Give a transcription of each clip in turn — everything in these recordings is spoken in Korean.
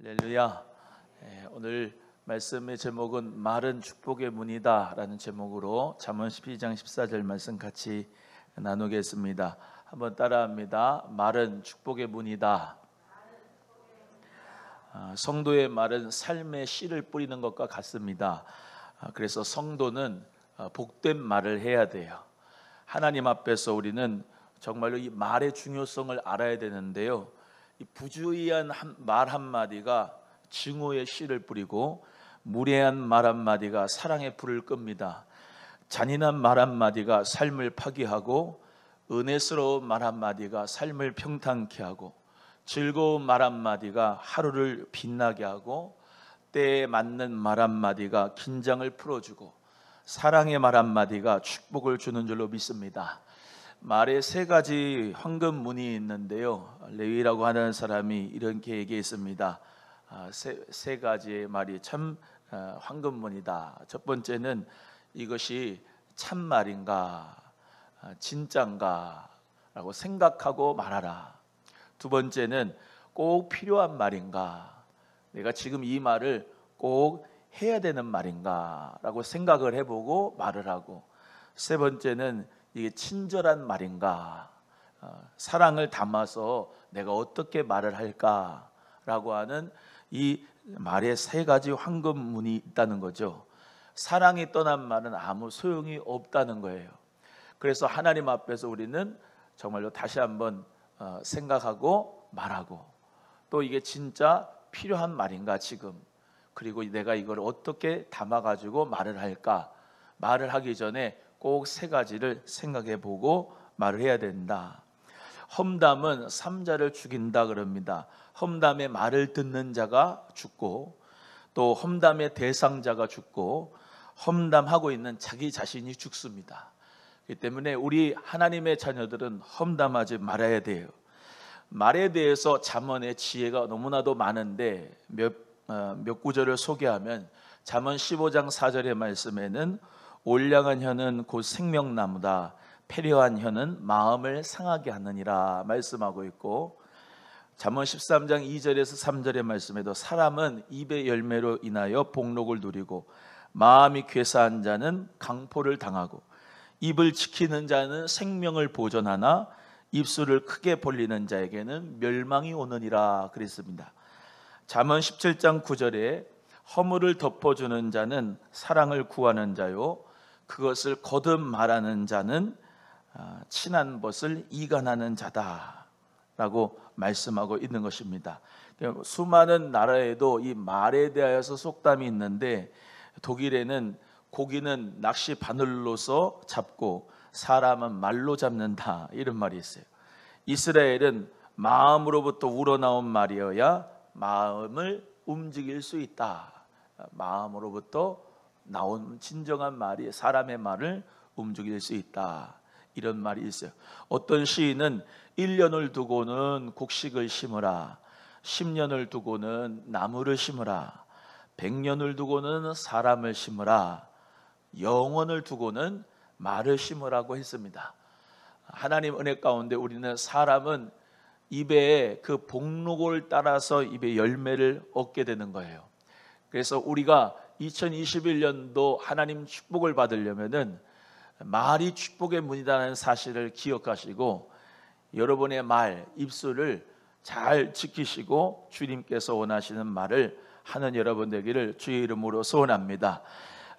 할렐루야. 오늘 말씀의 제목은 말은 축복의 문이다 라는 제목으로 잠언 12장 14절 말씀 같이 나누겠습니다. 한번 따라합니다. 말은 축복의 문이다. 성도의 말은 삶의 씨를 뿌리는 것과 같습니다. 그래서 성도는 복된 말을 해야 돼요. 하나님 앞에서 우리는 정말로 이 말의 중요성을 알아야 되는데요, 이 부주의한 말 한마디가 증오의 씨를 뿌리고 무례한 말 한마디가 사랑의 불을 끕니다. 잔인한 말 한마디가 삶을 파괴하고 은혜스러운 말 한마디가 삶을 평탄케 하고 즐거운 말 한마디가 하루를 빛나게 하고 때에 맞는 말 한마디가 긴장을 풀어주고 사랑의 말 한마디가 축복을 주는 줄로 믿습니다. 말에 세 가지 황금문이 있는데요, 레위라고 하는 사람이 이렇게 얘기했습니다. 세 가지의 말이 참 황금문이다. 첫 번째는 이것이 참말인가 진짠가 라고 생각하고 말하라. 두 번째는 꼭 필요한 말인가, 내가 지금 이 말을 꼭 해야 되는 말인가 라고 생각을 해보고 말을 하고, 세 번째는 이게 친절한 말인가, 사랑을 담아서 내가 어떻게 말을 할까라고 하는 이 말에 세 가지 황금문이 있다는 거죠. 사랑이 떠난 말은 아무 소용이 없다는 거예요. 그래서 하나님 앞에서 우리는 정말로 다시 한번 생각하고 말하고, 또 이게 진짜 필요한 말인가 지금, 그리고 내가 이걸 어떻게 담아가지고 말을 할까, 말을 하기 전에 꼭 세 가지를 생각해 보고 말을 해야 된다. 험담은 삼자를 죽인다 그럽니다. 험담의 말을 듣는 자가 죽고, 또 험담의 대상자가 죽고, 험담하고 있는 자기 자신이 죽습니다. 그렇기 때문에 우리 하나님의 자녀들은 험담하지 말아야 돼요. 말에 대해서 잠언의 지혜가 너무나도 많은데 몇 구절을 소개하면, 잠언 15장 4절의 말씀에는 올량한 혀는 곧 생명나무다, 패려한 혀는 마음을 상하게 하느니라 말씀하고 있고, 잠언 13장 2절에서 3절의 말씀에도 사람은 입의 열매로 인하여 복록을 누리고 마음이 괴사한 자는 강포를 당하고 입을 지키는 자는 생명을 보존하나 입술을 크게 벌리는 자에게는 멸망이 오느니라 그랬습니다. 잠언 17장 9절에 허물을 덮어주는 자는 사랑을 구하는 자요, 그것을 거듭 말하는 자는 친한 벗을 이간하는 자다라고 말씀하고 있는 것입니다. 수많은 나라에도 이 말에 대하여서 속담이 있는데, 독일에는 고기는 낚시 바늘로서 잡고 사람은 말로 잡는다, 이런 말이 있어요. 이스라엘은 마음으로부터 우러나온 말이어야 마음을 움직일 수 있다. 마음으로부터 나온 진정한 말이 사람의 말을 움직일 수 있다, 이런 말이 있어요. 어떤 시인은 1년을 두고는 곡식을 심으라, 10년을 두고는 나무를 심으라, 100년을 두고는 사람을 심으라, 영원을 두고는 말을 심으라고 했습니다. 하나님 은혜 가운데 우리는 사람은 입에 그 복록을 따라서 입의 열매를 얻게 되는 거예요. 그래서 우리가 2021년도 하나님 축복을 받으려면은 말이 축복의 문이라는 사실을 기억하시고 여러분의 말, 입술을 잘 지키시고 주님께서 원하시는 말을 하는 여러분 되기를 주의 이름으로 소원합니다.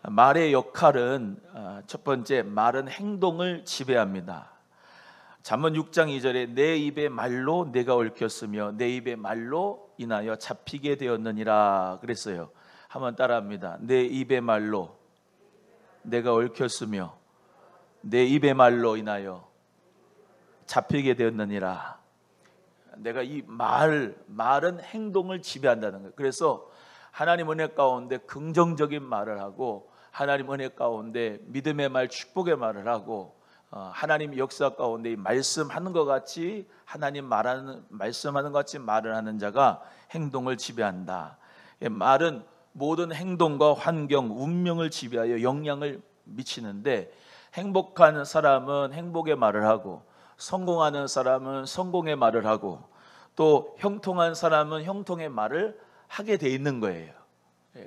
말의 역할은 첫 번째, 말은 행동을 지배합니다. 잠언 6장 2절에 내 입의 말로 내가 얽혔으며 내 입의 말로 인하여 잡히게 되었느니라 그랬어요. 한번 따라합니다. 내 입의 말로 내가 얽혔으며 내 입의 말로 인하여 잡히게 되었느니라. 내가 이 말은 행동을 지배한다는 거예요. 그래서 하나님 은혜 가운데 긍정적인 말을 하고, 하나님 은혜 가운데 믿음의 말, 축복의 말을 하고, 하나님 역사 가운데 말씀하는 것 같이 하나님 말씀하는 것 같이 말을 하는 자가 행동을 지배한다. 말은 모든 행동과 환경, 운명을 지배하여 영향을 미치는데, 행복한 사람은 행복의 말을 하고, 성공하는 사람은 성공의 말을 하고, 또 형통한 사람은 형통의 말을 하게 돼 있는 거예요.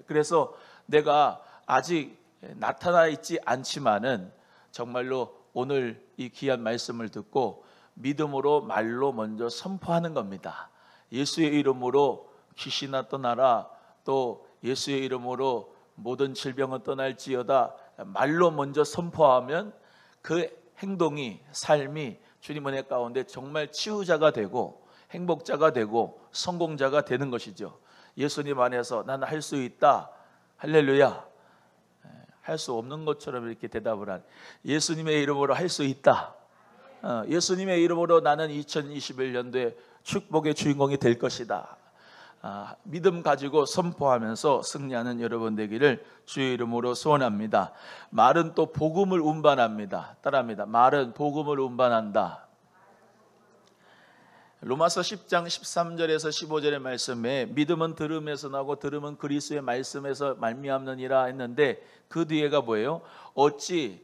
그래서 내가 아직 나타나 있지 않지만은 정말로 오늘 이 귀한 말씀을 듣고 믿음으로 말로 먼저 선포하는 겁니다. 예수의 이름으로 귀신아 떠나라, 또 예수의 이름으로 모든 질병은 떠날지어다, 말로 먼저 선포하면 그 행동이, 삶이 주님 은혜 가운데 정말 치유자가 되고 행복자가 되고 성공자가 되는 것이죠. 예수님 안에서 나는 할 수 있다. 할렐루야. 할 수 없는 것처럼 이렇게 대답을 한, 예수님의 이름으로 할 수 있다. 예수님의 이름으로 나는 2021년도에 축복의 주인공이 될 것이다. 믿음 가지고 선포하면서 승리하는 여러분 되기를 주의 이름으로 소원합니다. 말은 또 복음을 운반합니다. 따라합니다. 말은 복음을 운반한다. 로마서 10장 13절에서 15절의 말씀에 믿음은 들음에서 나고 들음은 그리스도의 말씀에서 말미암느니라 했는데, 그 뒤에가 뭐예요? 어찌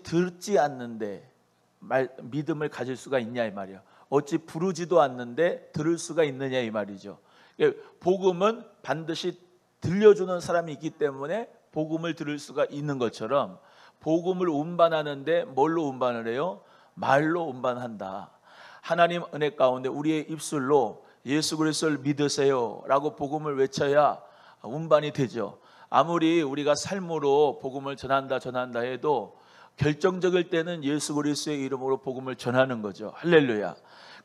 듣지 않는데 믿음을 가질 수가 있냐 이 말이에요. 어찌 부르지도 않는데 들을 수가 있느냐 이 말이죠. 복음은 반드시 들려주는 사람이 있기 때문에 복음을 들을 수가 있는 것처럼, 복음을 운반하는데 뭘로 운반을 해요? 말로 운반한다. 하나님 은혜 가운데 우리의 입술로 예수 그리스도를 믿으세요 라고 복음을 외쳐야 운반이 되죠. 아무리 우리가 삶으로 복음을 전한다 해도 결정적일 때는 예수 그리스도의 이름으로 복음을 전하는 거죠. 할렐루야.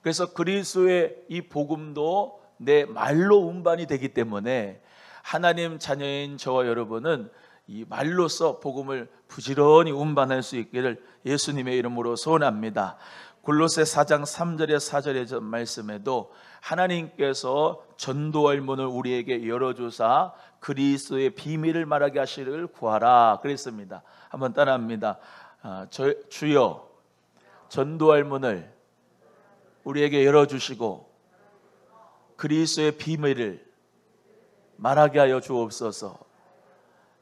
그래서 그리스도의 이 복음도 내 말로 운반이 되기 때문에 하나님 자녀인 저와 여러분은 이 말로써 복음을 부지런히 운반할 수 있기를 예수님의 이름으로 소원합니다. 골로새 4장 3절에 4절의 말씀에도 하나님께서 전도할 문을 우리에게 열어주사 그리스도의 비밀을 말하게 하시기를 구하라 그랬습니다. 한번 따라합니다. 주여 전도할 문을 우리에게 열어주시고 그리스도의 비밀을 말하게 하여 주옵소서.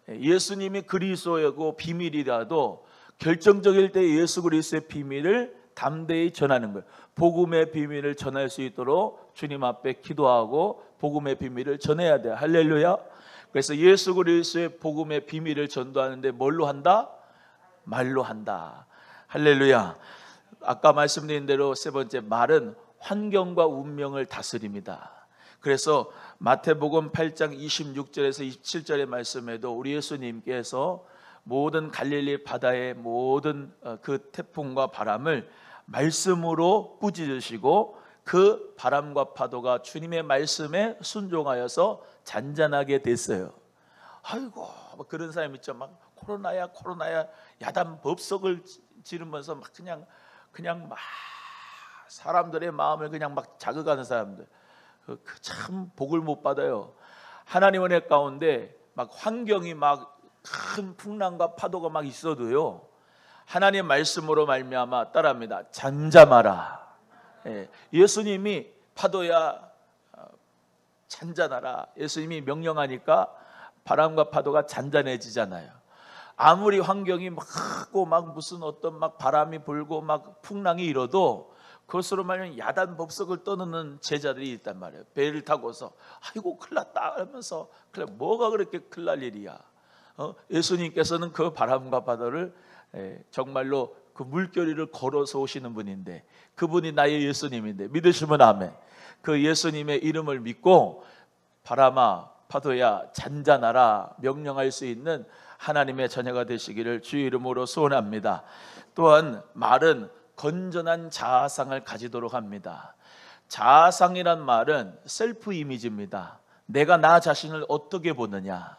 예수님이 그리스도이고 비밀이라도 결정적일 때 예수 그리스도의 비밀을 담대히 전하는 거예요. 복음의 비밀을 전할 수 있도록 주님 앞에 기도하고 복음의 비밀을 전해야 돼요. 할렐루야. 그래서 예수 그리스도의 복음의 비밀을 전도하는데 뭘로 한다? 말로 한다. 할렐루야. 아까 말씀드린 대로 세 번째, 말은 환경과 운명을 다스립니다. 그래서 마태복음 8장 26절에서 27절의 말씀에도 우리 예수님께서 모든 갈릴리 바다의 모든 그 태풍과 바람을 말씀으로 꾸짖으시고 그 바람과 파도가 주님의 말씀에 순종하여서 잔잔하게 됐어요. 아이고 그런 사람 있죠. 막 코로나야 야단 법석을 지르면서 막 그냥 막 사람들의 마음을 그냥 막 자극하는 사람들, 참 복을 못 받아요. 하나님 은혜 가운데 막 환경이 막 큰 풍랑과 파도가 막 있어도요, 하나님의 말씀으로 말미암아 따라합니다. 잠잠하라. 예수님이 파도야 잔잔하라, 예수님이 명령하니까 바람과 파도가 잔잔해지잖아요. 아무리 환경이 막 무슨 어떤 막 바람이 불고 막 풍랑이 일어도 그것으로 말하면 야단 법석을 떠드는 제자들이 있단 말이에요. 배를 타고서 아이고 큰일 났다 하면서, 그래 뭐가 그렇게 큰일 날 일이야. 예수님께서는 그 바람과 바다를 정말로 그 물결위를 걸어서 오시는 분인데, 그분이 나의 예수님인데 믿으시면 아멘. 그 예수님의 이름을 믿고 바람아 파도야 잔잔하라 명령할 수 있는 하나님의 자녀가 되시기를 주의 이름으로 소원합니다. 또한 말은 건전한 자아상을 가지도록 합니다. 자아상이란 말은 셀프 이미지입니다. 내가 나 자신을 어떻게 보느냐.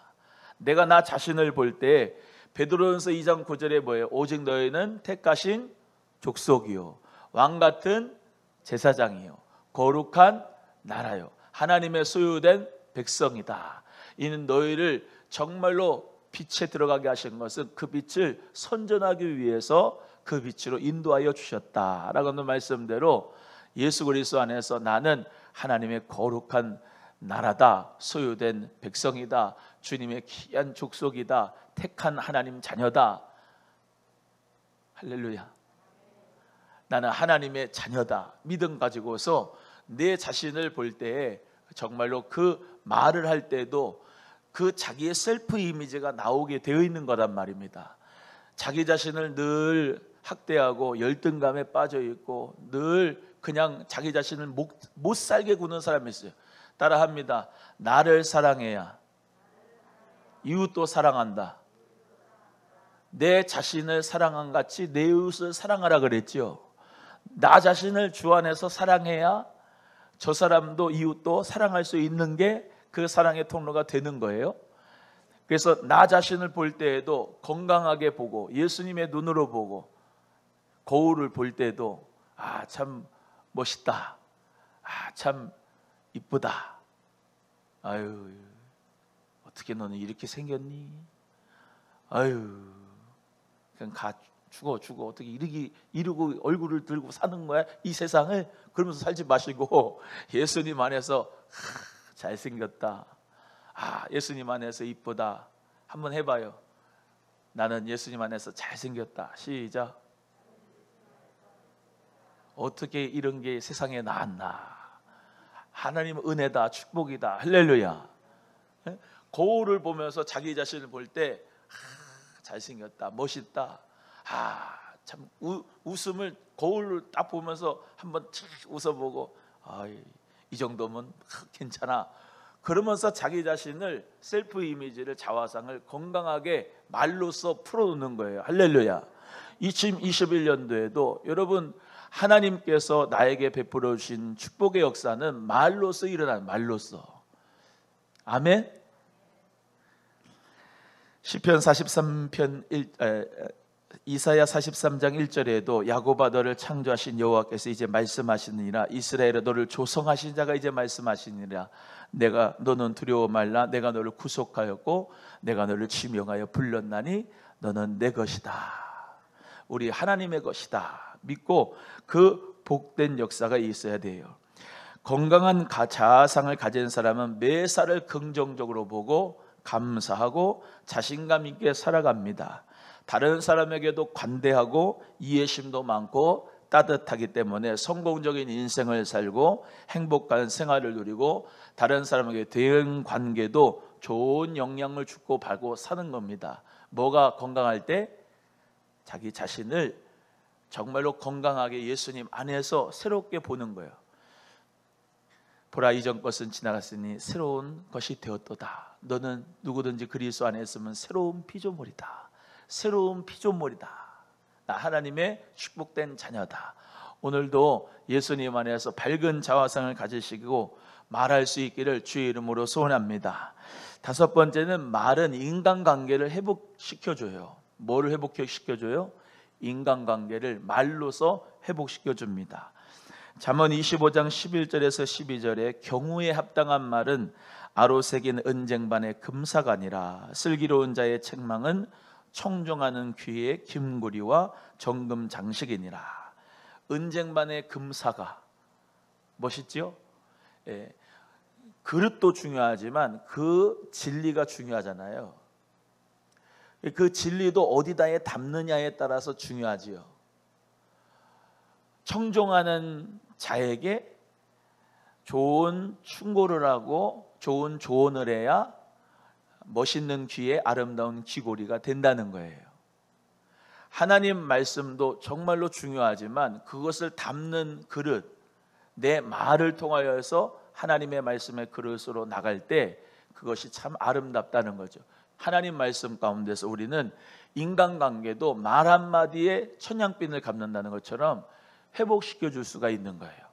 내가 나 자신을 볼 때 베드로전서 2장 9절에 뭐예요? 오직 너희는 택하신 족속이요 왕 같은 제사장이요 거룩한 나라요 하나님의 소유된 백성이다. 이는 너희를 정말로 빛에 들어가게 하신 것은 그 빛을 선전하기 위해서 그 빛으로 인도하여 주셨다라고 하는 말씀대로 예수 그리스도 안에서 나는 하나님의 거룩한 나라다, 소유된 백성이다, 주님의 귀한 족속이다, 택한 하나님 자녀다. 할렐루야. 나는 하나님의 자녀다. 믿음 가지고서 내 자신을 볼 때에 정말로 그 말을 할 때도 그 자기의 셀프 이미지가 나오게 되어 있는 거란 말입니다. 자기 자신을 늘 학대하고 열등감에 빠져 있고 늘 그냥 자기 자신을 못 살게 구는 사람이 있어요. 따라합니다. 나를 사랑해야 이웃도 사랑한다. 내 자신을 사랑한 같이 내 이웃을 사랑하라 그랬죠. 나 자신을 주 안에서 사랑해야 저 사람도 이웃도 사랑할 수 있는 게 그 사랑의 통로가 되는 거예요. 그래서 나 자신을 볼 때에도 건강하게 보고 예수님의 눈으로 보고 거울을 볼 때도 참 멋있다. 참 이쁘다. 아유, 어떻게 너는 이렇게 생겼니? 아유, 그냥 죽어 어떻게 이러고 얼굴을 들고 사는 거야 이 세상을? 그러면서 살지 마시고 예수님 안에서 잘생겼다, 예수님 안에서 이쁘다 한번 해봐요. 나는 예수님 안에서 잘생겼다. 시작. 어떻게 이런 게 세상에 나왔나? 하나님은 은혜다, 축복이다. 할렐루야. 거울을 보면서 자기 자신을 볼 때 잘생겼다, 멋있다. 참 웃음을 거울을 딱 보면서 한번 웃어보고 이 정도면 괜찮아. 그러면서 자기 자신을 셀프 이미지를 자화상을 건강하게 말로써 풀어놓는 거예요. 할렐루야. 2021년도에도 여러분 하나님께서 나에게 베풀어 주신 축복의 역사는 말로써 일어나는 말로써. 아멘. 시편 43편 이사야 43장 1절에도 야곱아 너를 창조하신 여호와께서 이제 말씀하시느니라. 이스라엘아 너를 조성하신 자가 이제 말씀하시느니라. 너는 두려워 말라. 내가 너를 구속하였고 내가 너를 지명하여 불렀나니 너는 내 것이다. 우리 하나님의 것이다 믿고 그 복된 역사가 있어야 돼요. 건강한 자아상을 가진 사람은 매사를 긍정적으로 보고 감사하고 자신감 있게 살아갑니다. 다른 사람에게도 관대하고 이해심도 많고 따뜻하기 때문에 성공적인 인생을 살고 행복한 생활을 누리고 다른 사람에게 대응 관계도 좋은 영향을 주고 받고 사는 겁니다. 뭐가 건강할 때? 자기 자신을 정말로 건강하게 예수님 안에서 새롭게 보는 거예요. 보라 이전 것은 지나갔으니 새로운 것이 되었도다. 너는 누구든지 그리스도 안에 있으면 새로운 피조물이다. 새로운 피조물이다. 나 하나님의 축복된 자녀다. 오늘도 예수님 안에서 밝은 자화상을 가지시고 말할 수 있기를 주의 이름으로 소원합니다. 다섯 번째는 말은 인간관계를 회복시켜줘요. 뭐를 회복시켜줘요? 인간관계를 말로서 회복시켜줍니다. 잠언 25장 11절에서 12절에 경우에 합당한 말은 아로새긴 은쟁반의 금사가니라. 슬기로운 자의 책망은 청종하는 귀의 김구리와 정금 장식이니라. 은쟁반의 금사가 멋있죠? 예. 그릇도 중요하지만 그 진리가 중요하잖아요. 그 진리도 어디다에 담느냐에 따라서 중요하지요. 청종하는 자에게 좋은 충고를 하고 좋은 조언을 해야 멋있는 귀에 아름다운 귀고리가 된다는 거예요. 하나님 말씀도 정말로 중요하지만 그것을 담는 그릇, 내 말을 통하여서 하나님의 말씀의 그릇으로 나갈 때 그것이 참 아름답다는 거죠. 하나님 말씀 가운데서 우리는 인간관계도 말 한마디에 천냥빚을 갚는다는 것처럼 회복시켜 줄 수가 있는 거예요.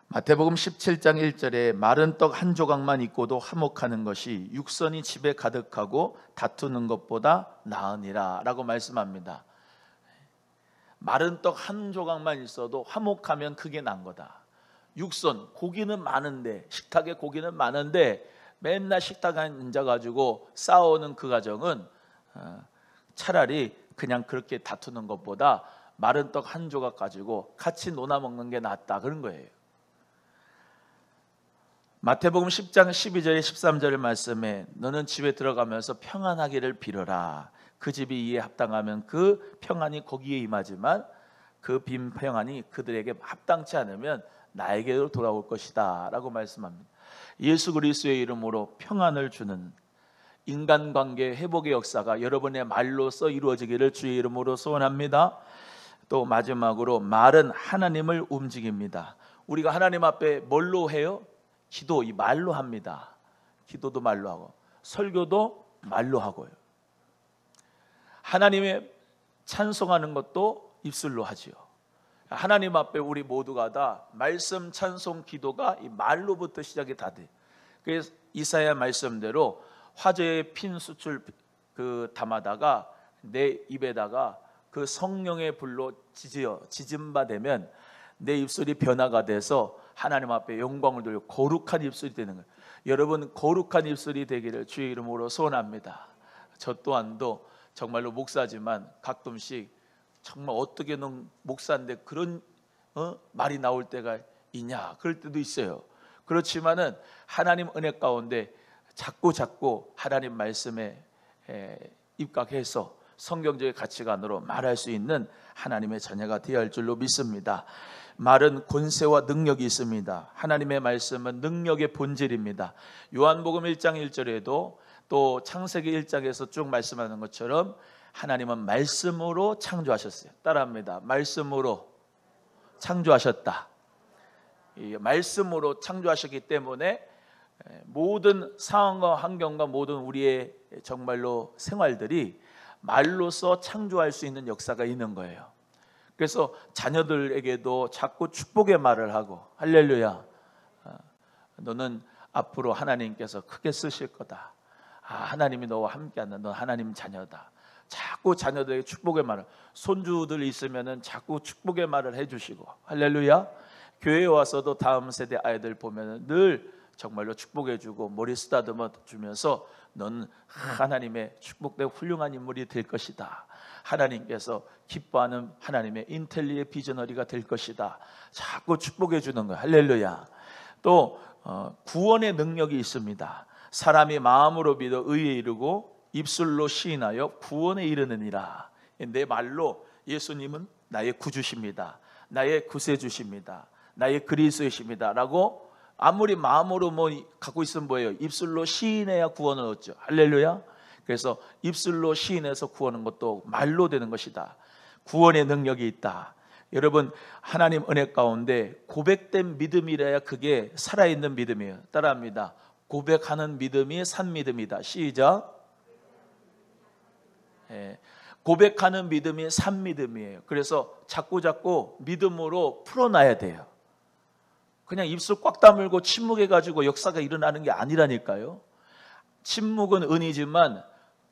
마태복음 17장 1절에 마른 떡 한 조각만 있고도 화목하는 것이 육선이 집에 가득하고 다투는 것보다 나으니라 라고 말씀합니다. 마른 떡 한 조각만 있어도 화목하면 그게 난 거다. 육선, 고기는 많은데, 식탁에 고기는 많은데 맨날 식탁에 앉아가지고 싸우는 그 가정은 차라리 그냥 그렇게 다투는 것보다 마른 떡 한 조각 가지고 같이 논아 먹는 게 낫다, 그런 거예요. 마태복음 10장 12절 13절 말씀에 너는 집에 들어가면서 평안하기를 빌어라. 그 집이 이에 합당하면 그 평안이 거기에 임하지만 그 빈 평안이 그들에게 합당치 않으면 나에게로 돌아올 것이다 라고 말씀합니다. 예수 그리스도의 이름으로 평안을 주는 인간관계 회복의 역사가 여러분의 말로써 이루어지기를 주의 이름으로 소원합니다. 또 마지막으로 말은 하나님을 움직입니다. 우리가 하나님 앞에 뭘로 해요? 기도, 이 말로 합니다. 기도도 말로 하고 설교도 말로 하고요. 하나님의 찬송하는 것도 입술로 하지요. 하나님 앞에 우리 모두가 다 말씀, 찬송, 기도가 이 말로부터 시작이 다 돼. 그래서 이사야 말씀대로 화제의 핀 수출 그 담아다가 내 입에다가 그 성령의 불로 지짐바 되면 내 입술이 변화가 돼서 하나님 앞에 영광을 돌려 거룩한 입술이 되는 거예요. 여러분 거룩한 입술이 되기를 주의 이름으로 소원합니다. 저 또한도 정말로 목사지만 가끔씩 정말 어떻게는 목사인데 그런 말이 나올 때가 있냐 그럴 때도 있어요. 그렇지만은 하나님 은혜 가운데 자꾸 하나님 말씀에 입각해서 성경적인 가치관으로 말할 수 있는 하나님의 자녀가 되어야 할 줄로 믿습니다. 말은 권세와 능력이 있습니다. 하나님의 말씀은 능력의 본질입니다. 요한복음 1장 1절에도 또 창세기 1장에서 쭉 말씀하는 것처럼 하나님은 말씀으로 창조하셨어요. 따라합니다. 말씀으로 창조하셨다. 이 말씀으로 창조하셨기 때문에 모든 상황과 환경과 모든 우리의 정말로 생활들이 말로서 창조할 수 있는 역사가 있는 거예요. 그래서 자녀들에게도 자꾸 축복의 말을 하고 할렐루야, 너는 앞으로 하나님께서 크게 쓰실 거다. 하나님이 너와 함께한다. 넌 하나님 자녀다. 자꾸 자녀들에게 축복의 말을, 손주들 있으면은 자꾸 축복의 말을 해주시고 할렐루야. 교회에 와서도 다음 세대 아이들 보면은 늘 정말로 축복해주고 머리 쓰다듬어 주면서 넌 하나님의 축복된 훌륭한 인물이 될 것이다. 하나님께서 기뻐하는 하나님의 인텔리의 비저너리가 될 것이다. 자꾸 축복해 주는 거야. 할렐루야. 또 구원의 능력이 있습니다. 사람이 마음으로 믿어 의에 이르고 입술로 시인하여 구원에 이르느니라. 내 말로 예수님은 나의 구주십니다. 나의 구세주십니다. 나의 그리스도이십니다 라고 아무리 마음으로 갖고 있으면 뭐예요? 입술로 시인해야 구원을 얻죠. 할렐루야. 그래서 입술로 시인해서 구하는 것도 말로 되는 것이다. 구원의 능력이 있다. 여러분 하나님 은혜 가운데 고백된 믿음이라야 그게 살아있는 믿음이에요. 따라합니다. 고백하는 믿음이 산 믿음이다. 시작. 고백하는 믿음이 산 믿음이에요. 그래서 자꾸 믿음으로 풀어놔야 돼요. 그냥 입술 꽉 다물고 침묵해가지고 역사가 일어나는 게 아니라니까요. 침묵은 은이지만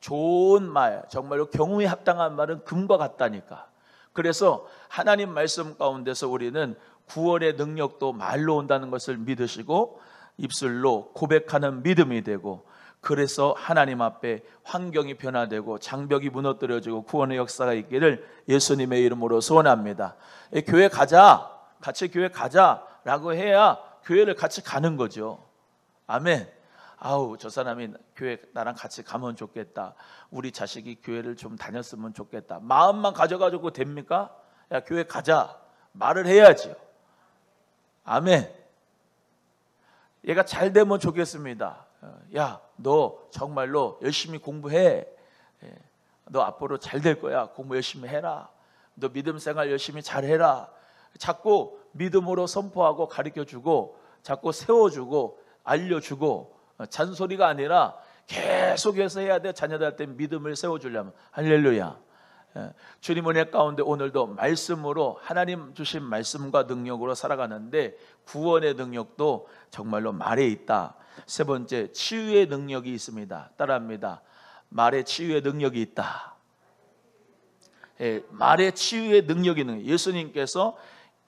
좋은 말, 정말로 경우에 합당한 말은 금과 같다니까. 그래서 하나님 말씀 가운데서 우리는 구원의 능력도 말로 온다는 것을 믿으시고 입술로 고백하는 믿음이 되고, 그래서 하나님 앞에 환경이 변화되고 장벽이 무너뜨려지고 구원의 역사가 있기를 예수님의 이름으로 소원합니다. 교회 가자, 같이 교회 가자라고 해야 교회를 같이 가는 거죠. 아멘. 아우, 저 사람이 교회 나랑 같이 가면 좋겠다. 우리 자식이 교회를 좀 다녔으면 좋겠다. 마음만 가져가지고 됩니까? 야, 교회 가자. 말을 해야죠. 아멘. 얘가 잘 되면 좋겠습니다. 야, 너 정말로 열심히 공부해. 너 앞으로 잘 될 거야. 공부 열심히 해라. 너 믿음 생활 열심히 잘해라. 자꾸 믿음으로 선포하고 가르쳐주고 자꾸 세워주고 알려주고, 잔소리가 아니라 계속해서 해야 돼. 자녀들한테 믿음을 세워주려면. 할렐루야. 주님 은혜 가운데 오늘도 말씀으로 하나님 주신 말씀과 능력으로 살아가는데 구원의 능력도 정말로 말에 있다. 세 번째, 치유의 능력이 있습니다. 따라합니다. 말에 치유의 능력이 있다. 말에 치유의 능력이 있는 거예요. 예수님께서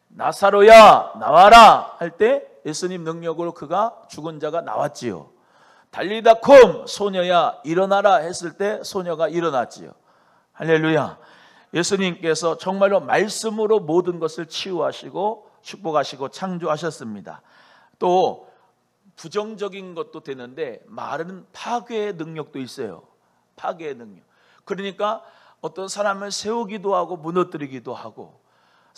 나사로야 나와라 할 때 예수님 능력으로 그가 죽은 자가 나왔지요. 달리다 쿰 소녀야 일어나라 했을 때 소녀가 일어났지요. 할렐루야. 예수님께서 정말로 말씀으로 모든 것을 치유하시고 축복하시고 창조하셨습니다. 또 부정적인 것도 되는데 말은 파괴의 능력도 있어요. 파괴의 능력. 그러니까 어떤 사람을 세우기도 하고 무너뜨리기도 하고,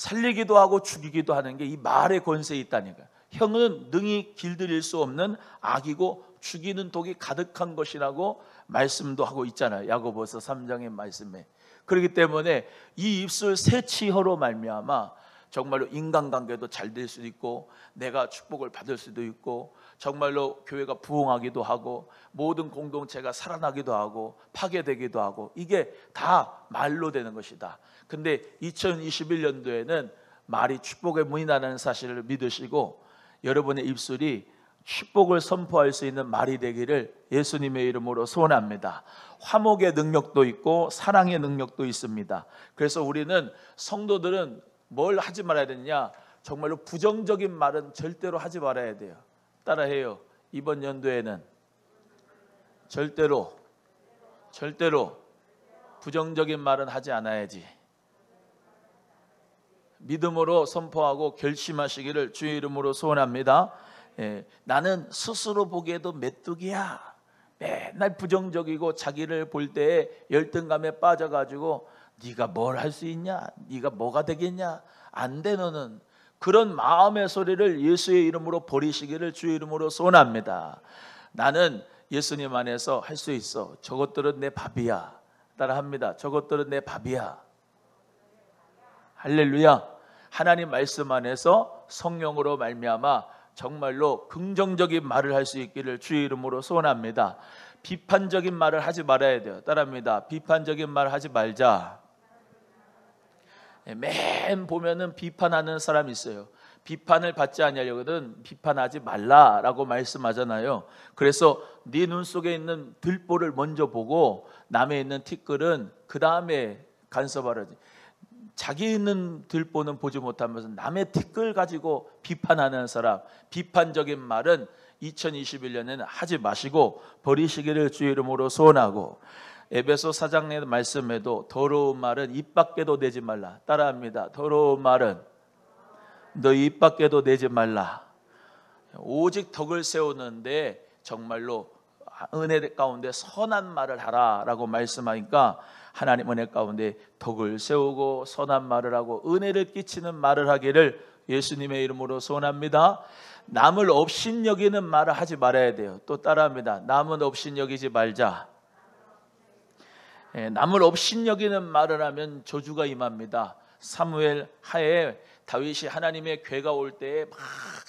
살리기도 하고 죽이기도 하는 게 이 말의 권세에 있다니까요. 형은 능히 길들일 수 없는 악이고 죽이는 독이 가득한 것이라고 말씀도 하고 있잖아요. 야고보서 3장의 말씀에. 그렇기 때문에 이 입술 새치혀로 말미암아 정말로 인간관계도 잘 될 수도 있고, 내가 축복을 받을 수도 있고, 정말로 교회가 부흥하기도 하고, 모든 공동체가 살아나기도 하고, 파괴되기도 하고, 이게 다 말로 되는 것이다. 근데 2021년도에는 말이 축복의 문이라는 사실을 믿으시고, 여러분의 입술이 축복을 선포할 수 있는 말이 되기를 예수님의 이름으로 소원합니다. 화목의 능력도 있고 사랑의 능력도 있습니다. 그래서 우리는 성도들은 뭘 하지 말아야 되냐? 정말로 부정적인 말은 절대로 하지 말아야 돼요. 따라해요. 이번 연도에는 절대로 부정적인 말은 하지 않아야지. 믿음으로 선포하고 결심하시기를 주의 이름으로 소원합니다. 나는 스스로 보기에도 메뚜기야. 맨날 부정적이고 자기를 볼 때에 열등감에 빠져가지고 네가 뭘 할 수 있냐? 네가 뭐가 되겠냐? 안 돼 너는. 그런 마음의 소리를 예수의 이름으로 버리시기를 주의 이름으로 소원합니다. 나는 예수님 안에서 할 수 있어. 저것들은 내 밥이야. 따라합니다. 저것들은 내 밥이야. 할렐루야. 하나님 말씀 안에서 성령으로 말미암아 정말로 긍정적인 말을 할 수 있기를 주의 이름으로 소원합니다. 비판적인 말을 하지 말아야 돼요. 따라합니다. 비판적인 말을 하지 말자. 맨 보면은 비판하는 사람이 있어요. 비판을 받지 않으려거든 비판하지 말라라고 말씀하잖아요. 그래서 네 눈 속에 있는 들보를 먼저 보고 남의 있는 티끌은 그 다음에 간섭하라지. 자기 있는 들보는 보지 못하면서 남의 티끌 가지고 비판하는 사람, 비판적인 말은 2021년에는 하지 마시고 버리시기를 주의 이름으로 소원하고, 에베소 4장의 말씀에도 더러운 말은 입 밖에도 내지 말라. 따라합니다. 더러운 말은 너 입 밖에도 내지 말라. 오직 덕을 세우는데 정말로 은혜 가운데 선한 말을 하라라고 말씀하니까 하나님 은혜 가운데 덕을 세우고 선한 말을 하고 은혜를 끼치는 말을 하기를 예수님의 이름으로 소원합니다. 남을 업신여기는 말을 하지 말아야 돼요. 또 따라합니다. 남은 업신여기지 말자. 남을 업신여기는 말을 하면 저주가 임합니다. 사무엘 하에 다윗이 하나님의 괴가 올 때에 막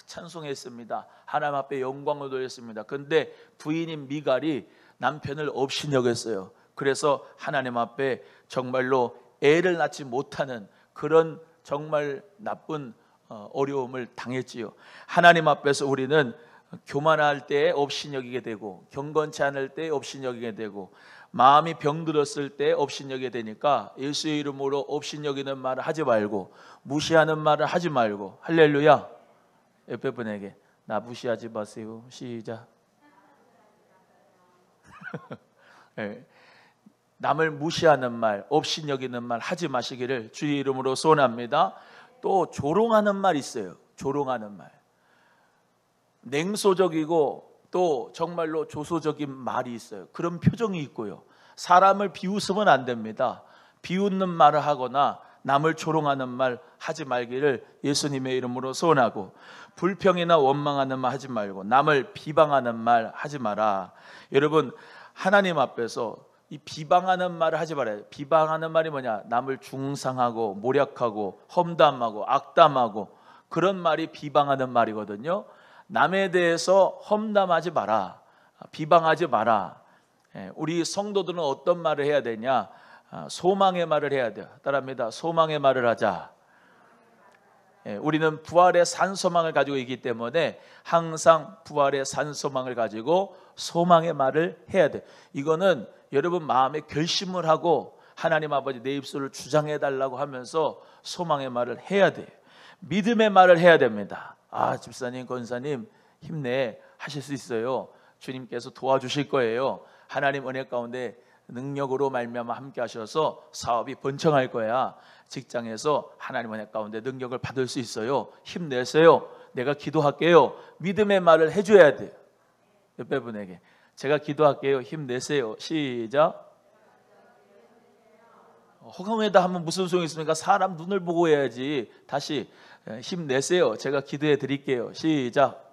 찬송했습니다. 하나님 앞에 영광을 돌렸습니다. 그런데 부인인 미갈이 남편을 업신여겼어요. 그래서 하나님 앞에 정말로 애를 낳지 못하는 그런 정말 나쁜 어려움을 당했지요. 하나님 앞에서 우리는 교만할 때 업신여기게 되고, 경건치 않을 때 업신여기게 되고, 마음이 병들었을 때 업신여기게 되니까 예수의 이름으로 업신여기는 말을 하지 말고, 무시하는 말을 하지 말고. 할렐루야. 옆에 분에게 나 무시하지 마세요. 시작. 네. 남을 무시하는 말, 업신여기는 말 하지 마시기를 주의 이름으로 소원합니다. 또 조롱하는 말 있어요. 조롱하는 말. 냉소적이고 또 정말로 조소적인 말이 있어요. 그런 표정이 있고요. 사람을 비웃으면 안 됩니다. 비웃는 말을 하거나 남을 조롱하는 말 하지 말기를 예수님의 이름으로 소원하고, 불평이나 원망하는 말 하지 말고 남을 비방하는 말 하지 마라. 여러분, 하나님 앞에서 이 비방하는 말을 하지 말아요. 비방하는 말이 뭐냐? 남을 중상하고 모략하고 험담하고 악담하고 그런 말이 비방하는 말이거든요. 남에 대해서 험담하지 마라. 비방하지 마라. 우리 성도들은 어떤 말을 해야 되냐? 소망의 말을 해야 돼요. 따라합니다. 소망의 말을 하자. 우리는 부활의 산소망을 가지고 있기 때문에 항상 부활의 산소망을 가지고 소망의 말을 해야 돼. 이거는 여러분 마음에 결심을 하고 하나님 아버지 내 입술을 주장해 달라고 하면서 소망의 말을 해야 돼요. 믿음의 말을 해야 됩니다. 아, 집사님, 권사님 힘내, 하실 수 있어요. 주님께서 도와주실 거예요. 하나님 은혜 가운데 능력으로 말미암아 함께 하셔서 사업이 번창할 거야. 직장에서 하나님 은혜 가운데 능력을 받을 수 있어요. 힘내세요. 내가 기도할게요. 믿음의 말을 해줘야 돼요. 옆에 분에게 제가 기도할게요. 힘내세요. 시작. 허공에다 하면 무슨 소용이 있습니까? 사람 눈을 보고 해야지. 다시 힘내세요. 제가 기도해 드릴게요. 시작.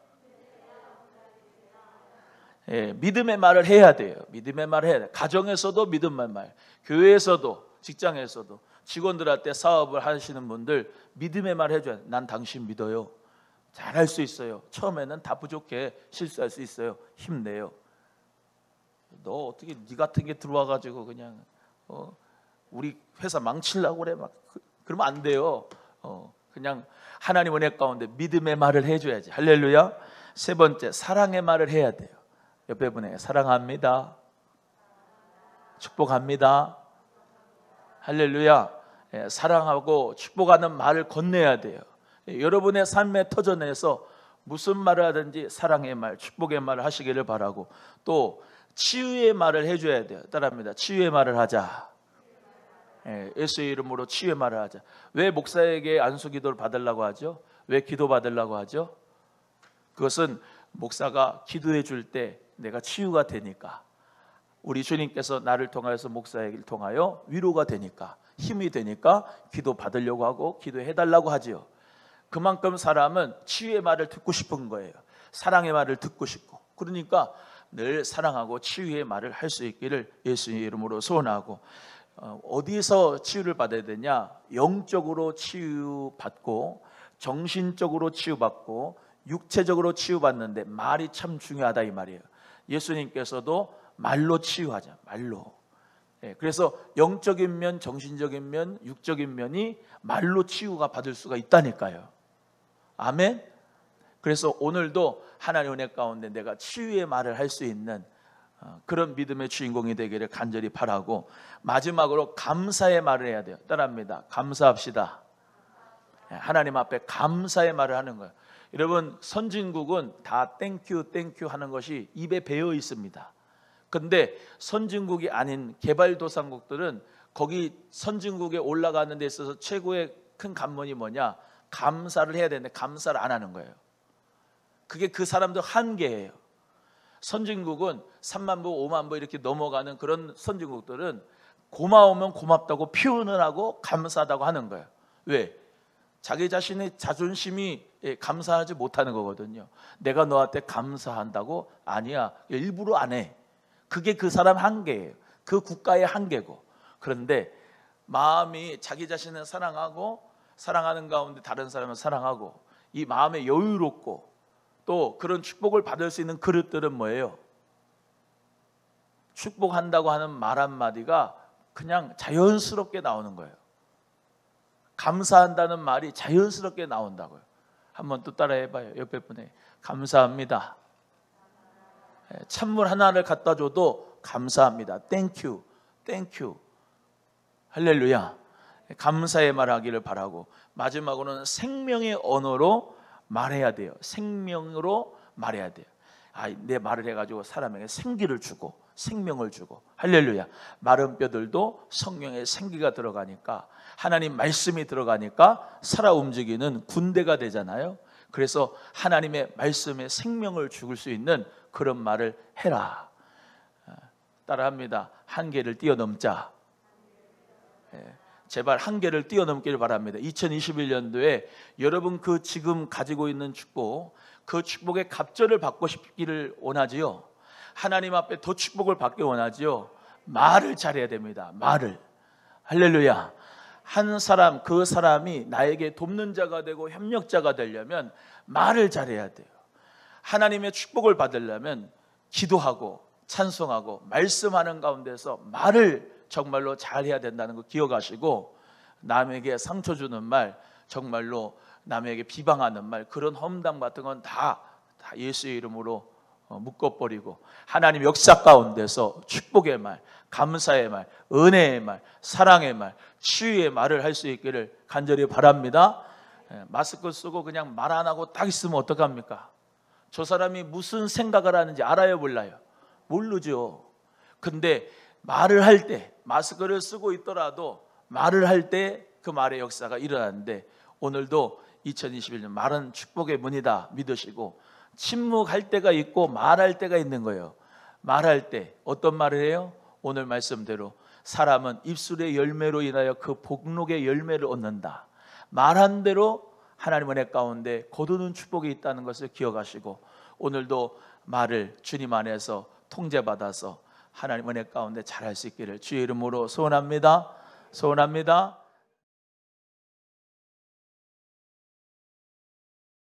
믿음의 말을 해야 돼요. 믿음의 말을 해야 돼요. 가정에서도 믿음의 말, 교회에서도, 직장에서도, 직원들한테 사업을 하시는 분들 믿음의 말 해줘야 돼요. 난 당신 믿어요. 잘할 수 있어요. 처음에는 다 부족해. 실수할 수 있어요. 힘내요. 너 어떻게 네 같은 게 들어와가지고 그냥 우리 회사 망치려고 그래 막 그러면 안 돼요. 그냥 하나님 은혜 가운데 믿음의 말을 해줘야지. 할렐루야. 세 번째, 사랑의 말을 해야 돼요. 옆에 분에게 사랑합니다, 축복합니다, 할렐루야. 사랑하고 축복하는 말을 건네야 돼요. 여러분의 삶의 터전에서 무슨 말을 하든지 사랑의 말, 축복의 말을 하시기를 바라고, 또 치유의 말을 해줘야 돼요. 따라합니다. 치유의 말을 하자. 예수의 이름으로 치유의 말을 하자. 왜 목사에게 안수기도를 받으려고 하죠? 왜 기도 받으려고 하죠? 그것은 목사가 기도해 줄 때 내가 치유가 되니까, 우리 주님께서 나를 통하여서 목사에게 통하여 위로가 되니까, 힘이 되니까 기도 받으려고 하고 기도해 달라고 하지요. 그만큼 사람은 치유의 말을 듣고 싶은 거예요. 사랑의 말을 듣고 싶고, 그러니까 늘 사랑하고 치유의 말을 할 수 있기를 예수의 이름으로 소원하고, 어디서 치유를 받아야 되냐? 영적으로 치유받고, 정신적으로 치유받고, 육체적으로 치유받는데 말이 참 중요하다 이 말이에요. 예수님께서도 말로 치유하자, 말로. 그래서 영적인 면, 정신적인 면, 육적인 면이 말로 치유가 받을 수가 있다니까요. 아멘. 그래서 오늘도 하나님의 은혜 가운데 내가 치유의 말을 할 수 있는 그런 믿음의 주인공이 되기를 간절히 바라고, 마지막으로 감사의 말을 해야 돼요. 따라합니다. 감사합시다. 하나님 앞에 감사의 말을 하는 거예요. 여러분, 선진국은 다 땡큐 땡큐 하는 것이 입에 배어 있습니다. 근데 선진국이 아닌 개발도상국들은 거기 선진국에 올라가는 데 있어서 최고의 큰 관문이 뭐냐? 감사를 해야 되는데 감사를 안 하는 거예요. 그게 그 사람들 한계예요. 선진국은 3만 부, 5만 부 이렇게 넘어가는 그런 선진국들은 고마우면 고맙다고 표현을 하고 감사하다고 하는 거예요. 왜? 자기 자신의 자존심이 감사하지 못하는 거거든요. 내가 너한테 감사한다고? 아니야. 일부러 안 해. 그게 그 사람 한계예요. 그 국가의 한계고. 그런데 마음이 자기 자신을 사랑하고, 사랑하는 가운데 다른 사람을 사랑하고, 이 마음에 여유롭고, 또 그런 축복을 받을 수 있는 그릇들은 뭐예요? 축복한다고 하는 말 한마디가 그냥 자연스럽게 나오는 거예요. 감사한다는 말이 자연스럽게 나온다고요. 한번 또 따라 해봐요. 옆에 분에 감사합니다. 찬물 하나를 갖다 줘도 감사합니다. 땡큐, 땡큐, 할렐루야. 감사의 말하기를 바라고, 마지막으로는 생명의 언어로 말해야 돼요. 생명으로 말해야 돼요. 내 말을 해가지고 사람에게 생기를 주고 생명을 주고, 할렐루야. 마른 뼈들도 성령의 생기가 들어가니까, 하나님 말씀이 들어가니까 살아 움직이는 군대가 되잖아요. 그래서 하나님의 말씀에 생명을 죽을 수 있는 그런 말을 해라. 따라합니다. 한계를 뛰어넘자. 제발 한계를 뛰어넘기를 바랍니다. 2021년도에 여러분 그 지금 가지고 있는 축복, 그 축복의 갑절을 받고 싶기를 원하지요. 하나님 앞에 더 축복을 받기 원하지요. 말을 잘해야 됩니다. 말을. 할렐루야. 한 사람, 그 사람이 나에게 돕는 자가 되고 협력자가 되려면 말을 잘해야 돼요. 하나님의 축복을 받으려면 기도하고 찬송하고 말씀하는 가운데서 말을 정말로 잘해야 된다는 거 기억하시고, 남에게 상처 주는 말, 정말로 남에게 비방하는 말, 그런 험담 같은 건 다 예수의 이름으로 묶어버리고, 하나님 역사 가운데서 축복의 말, 감사의 말, 은혜의 말, 사랑의 말, 치유의 말을 할 수 있기를 간절히 바랍니다. 마스크 쓰고 그냥 말 안 하고 딱 있으면 어떡합니까? 저 사람이 무슨 생각을 하는지 알아요, 몰라요? 모르죠. 근데 말을 할 때, 마스크를 쓰고 있더라도 말을 할 때 그 말의 역사가 일어나는데, 오늘도 2021년 말은 축복의 문이다 믿으시고, 침묵할 때가 있고 말할 때가 있는 거예요. 말할 때 어떤 말을 해요? 오늘 말씀대로 사람은 입술의 열매로 인하여 그 복록의 열매를 얻는다. 말한 대로 하나님 은혜 가운데 거두는 축복이 있다는 것을 기억하시고 오늘도 말을 주님 안에서 통제받아서 하나님 은혜 가운데 잘할 수 있기를 주의 이름으로 소원합니다. 소원합니다.